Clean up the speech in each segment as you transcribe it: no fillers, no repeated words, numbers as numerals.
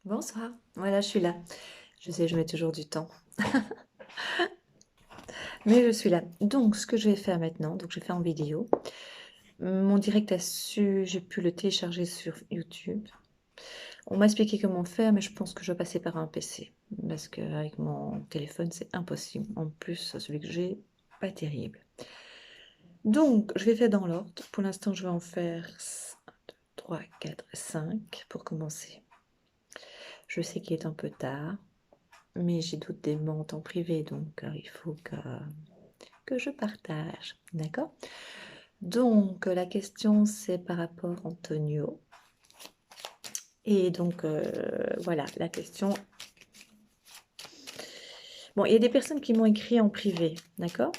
Bonsoir, voilà, je suis là. Je sais, je mets toujours du temps, mais je suis là. Donc, ce que je vais faire maintenant, donc je fais en vidéo. Mon direct j'ai pu le télécharger sur YouTube. On m'a expliqué comment faire, mais je pense que je vais passer par un PC, parce qu'avec mon téléphone, c'est impossible. En plus, celui que j'ai, pas terrible. Donc, je vais faire dans l'ordre. Pour l'instant, je vais en faire 3, 4, 5 pour commencer. Je sais qu'il est un peu tard, mais j'ai d'autres demandes en privé, donc il faut que je partage. D'accord? Donc, la question, c'est par rapport à Antonio. Et donc, voilà, la question. Bon, il y a des personnes qui m'ont écrit en privé, d'accord?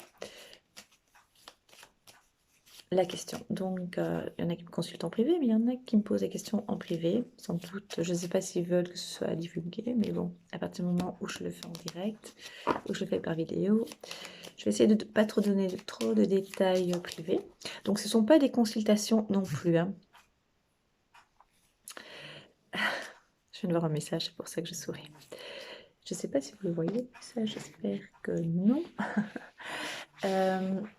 La question. Donc, il y en a qui me consultent en privé, mais il y en a qui me posent des questions en privé. Sans doute, je ne sais pas s'ils veulent que ce soit divulgué, mais bon, à partir du moment où je le fais en direct, où je le fais par vidéo, je vais essayer de ne pas trop donner trop de détails privés. Donc, ce ne sont pas des consultations non plus, hein. Je viens de voir un message, c'est pour ça que je souris. Je ne sais pas si vous le voyez, ça, j'espère que non.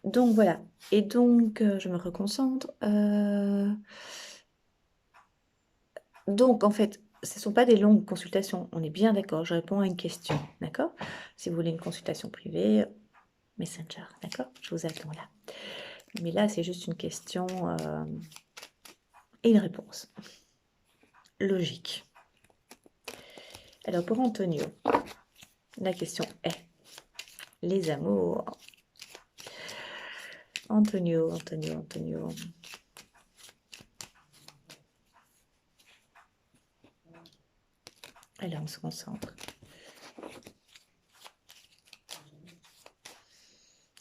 Donc voilà, et donc je me reconcentre. Donc en fait, ce ne sont pas des longues consultations, on est bien d'accord, je réponds à une question, d'accord? Si vous voulez une consultation privée, Messenger, d'accord? Je vous attends là. Mais là, c'est juste une question et une réponse. Logique. Alors pour Antonio, la question est les amours. Antonio. Alors, on se concentre.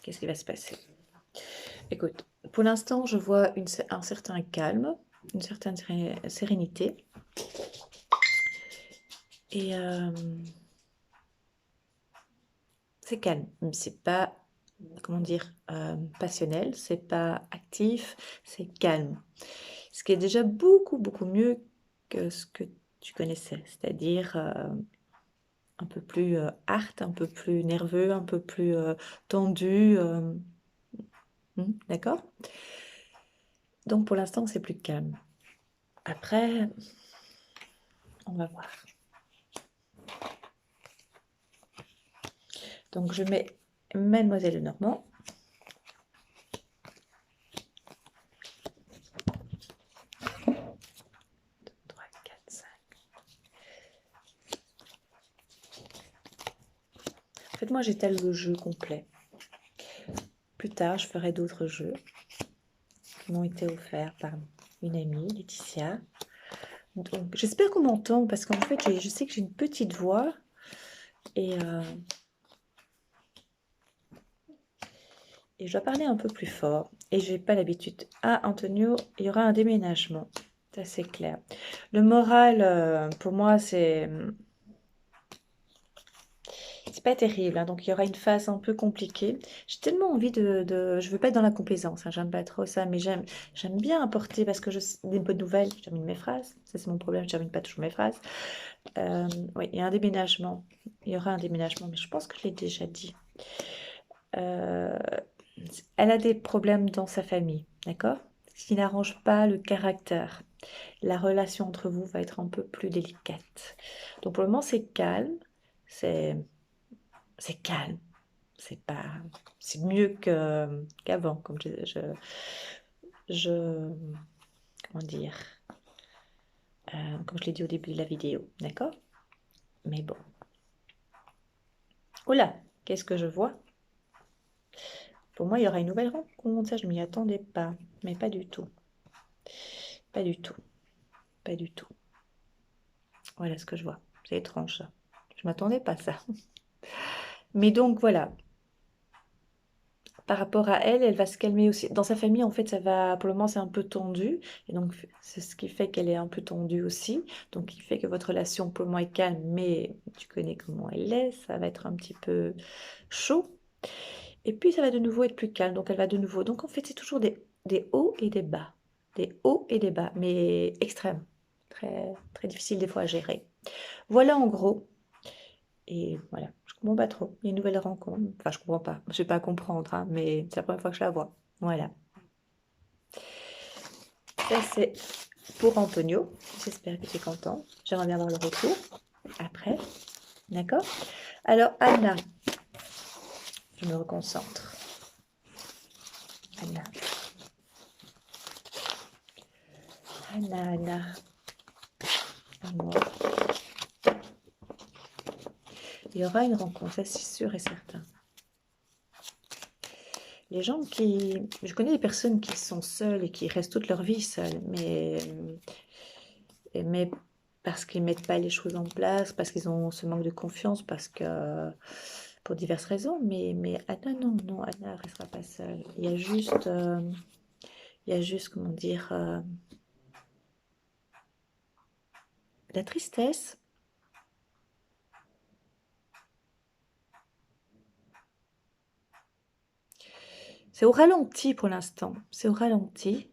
Qu'est-ce qui va se passer? Écoute, pour l'instant, je vois un certain calme, une certaine sérénité. Et c'est calme. C'est pas, comment dire, passionnel, c'est pas actif, c'est calme. Ce qui est déjà beaucoup, beaucoup mieux que ce que tu connaissais. C'est-à-dire un peu plus art, un peu plus nerveux, un peu plus tendu. D'accord? Donc pour l'instant, c'est plus calme. Après, on va voir. Donc je mets Mademoiselle Lenormand. Trois, quatre, cinq. En fait, moi, j'étale le jeu complet. Plus tard, je ferai d'autres jeux qui m'ont été offerts par une amie, Laetitia. Donc, j'espère qu'on m'entend parce qu'en fait, je sais que j'ai une petite voix et je dois parler un peu plus fort et je n'ai pas l'habitude. Ah, Antonio, il y aura un déménagement. Ça, c'est clair. Le moral, pour moi, c'est pas terrible, hein. Donc il y aura une phase un peu compliquée. J'ai tellement envie je veux pas être dans la complaisance, hein, j'aime pas trop ça, mais j'aime bien apporter parce que des bonnes nouvelles, je termine mes phrases. Ça c'est mon problème, je termine pas toujours mes phrases. Oui, il y a un déménagement. Il y aura un déménagement, mais je pense que je l'ai déjà dit. Euh, Elle a des problèmes dans sa famille, d'accord? Ce qui n'arrange pas le caractère. La relation entre vous va être un peu plus délicate. Donc pour le moment, c'est calme, c'est calme. C'est pas, c'est mieux qu'avant, comme je, comment dire, comme je l'ai dit au début de la vidéo, d'accord? Mais bon. Oh là, qu'est-ce que je vois? Pour moi, il y aura une nouvelle rencontre, ça, je m'y attendais pas, mais pas du tout. Pas du tout. Pas du tout. Voilà ce que je vois. C'est étrange, ça. Je m'attendais pas à ça. Mais donc, voilà. Par rapport à elle, elle va se calmer aussi. Dans sa famille, en fait, ça va, pour le moment, c'est un peu tendu. Et donc, c'est ce qui fait qu'elle est un peu tendue aussi. Donc, il fait que votre relation, pour le moment, est calme, mais tu connais comment elle est. Ça va être un petit peu chaud. Et puis, ça va de nouveau être plus calme. Donc, elle va de nouveau. Donc, en fait, c'est toujours des hauts et des bas. Des hauts et des bas, mais extrêmes. Très, très difficile des fois à gérer. Voilà en gros. Et voilà, je comprends pas trop. Il y a une nouvelle rencontre. Enfin, je comprends pas. Je vais pas comprendre, hein, mais c'est la première fois que je la vois. Voilà. Ça, c'est pour Antonio. J'espère que tu es content. J'aimerais bien avoir le retour après. D'accord? Alors, Anna, je me reconcentre. Anna. Anna, Anna. Amour. Il y aura une rencontre, ça c'est sûr et certain. Les gens qui... Je connais des personnes qui sont seules et qui restent toute leur vie seules, mais parce qu'ils ne mettent pas les choses en place, parce qu'ils ont ce manque de confiance, parce que... pour diverses raisons, mais Anna, non, non, Anna ne restera pas seule. Il y a juste, comment dire, la tristesse. C'est au ralenti pour l'instant, c'est au ralenti.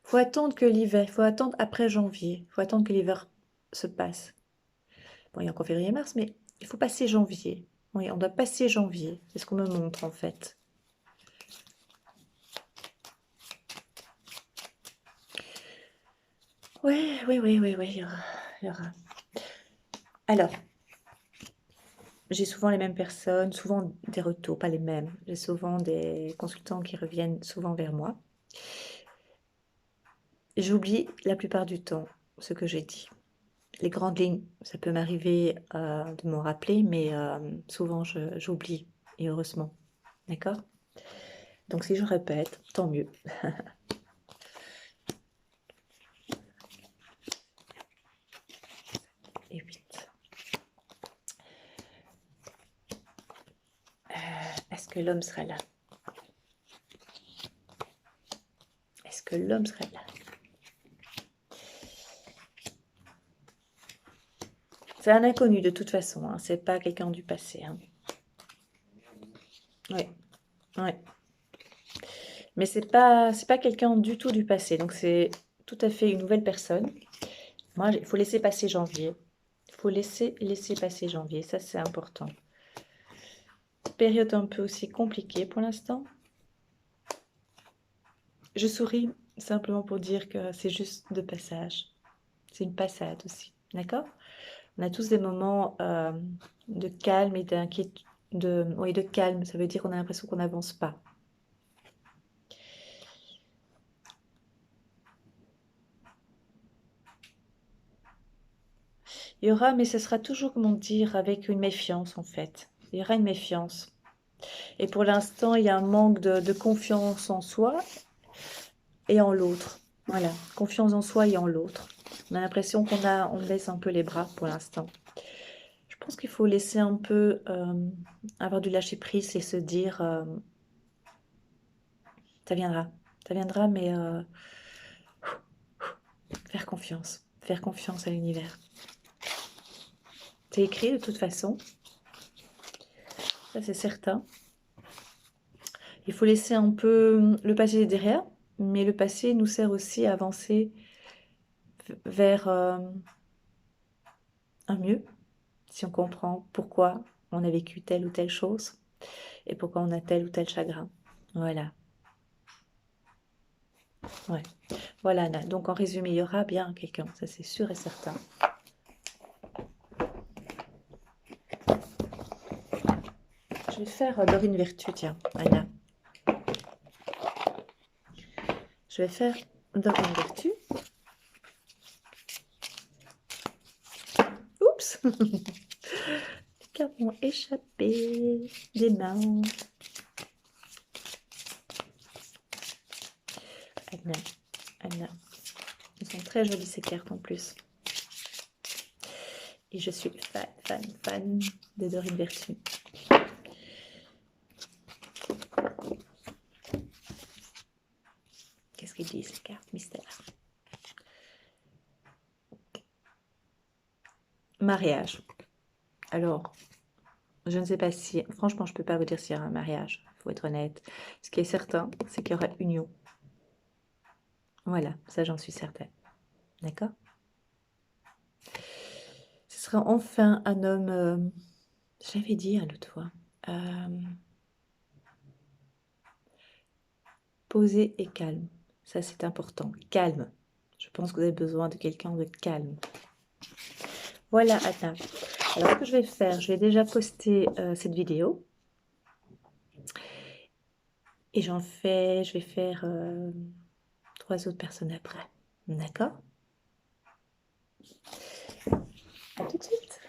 Faut attendre que l'hiver, faut attendre après janvier, faut attendre que l'hiver se passe. Bon, il y a encore février-mars, mais il faut passer janvier. Oui, on doit passer janvier, c'est ce qu'on me montre en fait. Oui, oui, oui, oui, oui, il y aura. Alors, j'ai souvent les mêmes personnes, souvent des retours, pas les mêmes. J'ai souvent des consultants qui reviennent souvent vers moi. J'oublie la plupart du temps ce que j'ai dit. Les grandes lignes, ça peut m'arriver de m'en rappeler, mais souvent j'oublie, et heureusement. D'accord? Donc si je répète, tant mieux. Et 8. Est-ce que l'homme sera là? Est-ce que l'homme sera là? C'est un inconnu de toute façon, hein. C'est pas quelqu'un du passé. Hein. Oui, oui. Mais c'est pas quelqu'un du tout du passé. Donc c'est tout à fait une nouvelle personne. Moi, il faut laisser passer janvier. Il faut laisser passer janvier. Ça, c'est important. Période un peu aussi compliquée pour l'instant. Je souris simplement pour dire que c'est juste de passage. C'est une passade aussi. D'accord? On a tous des moments de calme et d'inquiétude. Oui, de calme. Ça veut dire qu'on a l'impression qu'on n'avance pas. Il y aura, mais ce sera toujours, comment dire, avec une méfiance en fait. Il y aura une méfiance. Et pour l'instant, il y a un manque de confiance en soi et en l'autre. Voilà, confiance en soi et en l'autre. On a l'impression on laisse un peu les bras pour l'instant. Je pense qu'il faut laisser un peu avoir du lâcher prise et se dire ça viendra, mais faire confiance à l'univers. C'est écrit de toute façon, ça c'est certain. Il faut laisser un peu le passé derrière, mais le passé nous sert aussi à avancer vers un mieux, si on comprend pourquoi on a vécu telle ou telle chose et pourquoi on a tel ou tel chagrin. Voilà. Ouais. Voilà, Anna. Donc en résumé, il y aura bien quelqu'un, ça c'est sûr et certain. Je vais faire Dorine Vertu, tiens, Anna. Je vais faire Dorine Vertu. Oups. Les cartes m'ont échappé des mains. Anna, Anna. Elles sont très jolies ces cartes en plus. Et je suis fan de Dorine Vertu. Qu'est-ce qu'ils disent, les cartes mystère? Mariage. Alors, je ne sais pas si... Franchement, je ne peux pas vous dire s'il y aura un mariage. Il faut être honnête. Ce qui est certain, c'est qu'il y aura union. Voilà, ça j'en suis certaine. D'accord? sera enfin un homme, je l'avais dit, hein, l'autre fois, posé et calme. Ça, c'est important. Calme. Je pense que vous avez besoin de quelqu'un de calme. Voilà, Anna. Alors, ce que je vais faire, je vais déjà poster cette vidéo. Et je vais faire 3 autres personnes après. D'accord? À tout de suite.